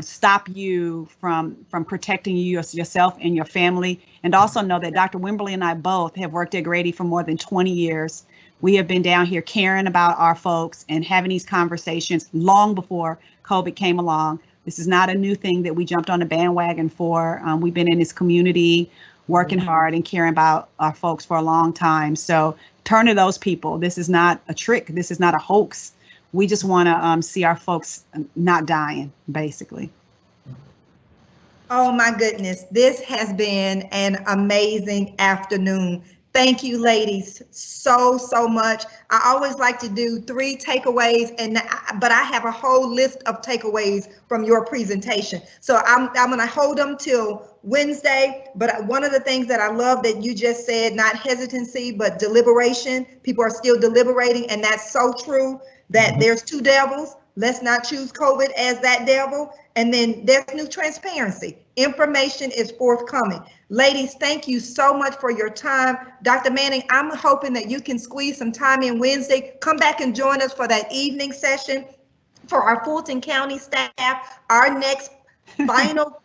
stop you from protecting yourself and your family. And also know that Dr. Wimberly and I both have worked at Grady for more than 20 years. We have been down here caring about our folks and having these conversations long before COVID came along. This is not a new thing that we jumped on the bandwagon for. We've been in this community working hard and caring about our folks for a long time. So turn to those people. This is not a trick. This is not a hoax. We just want to see our folks not dying, basically. Oh my goodness, this has been an amazing afternoon. Thank you, ladies, so much. I always like to do 3 takeaways, but I have a whole list of takeaways from your presentation. So I'm going to hold them till Wednesday. But one of the things that I love that you just said, not hesitancy, but deliberation. People are still deliberating, and that's so true. That there's 2 devils. Let's not choose COVID as that devil. And then there's new transparency. Information is forthcoming. Ladies, thank you so much for your time. Dr. Manning, I'm hoping that you can squeeze some time in Wednesday. Come back and join us for that evening session for our Fulton County staff. Our next final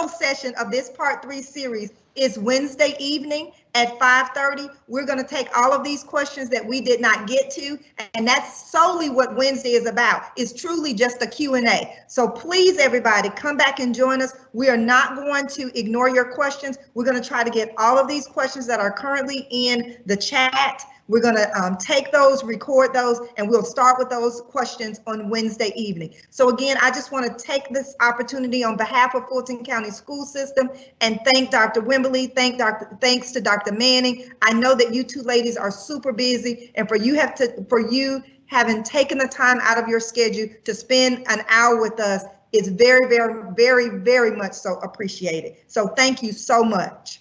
session of this part 3 series is Wednesday evening at 5:30. We're going to take all of these questions that we did not get to, and that's solely what Wednesday is about. It's truly just a Q&A. So please, everybody, come back and join us. We are not going to ignore your questions. We're going to try to get all of these questions that are currently in the chat. We're going to take those, record those, and we'll start with those questions on Wednesday evening. So again, I just want to take this opportunity on behalf of Fulton County School System and thank Dr. Wimberly, thanks to Dr. Manning. I know that you 2 ladies are super busy, and for you having taken the time out of your schedule to spend an hour with us is very, very, very, very much so appreciated. So thank you so much.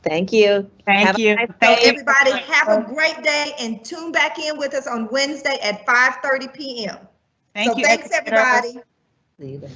Thank you. Thank you. Nice Thank So you. everybody have a great day and tune back in with us on Wednesday at 5:30 p.m. Thank So you. thanks, everybody. See you then.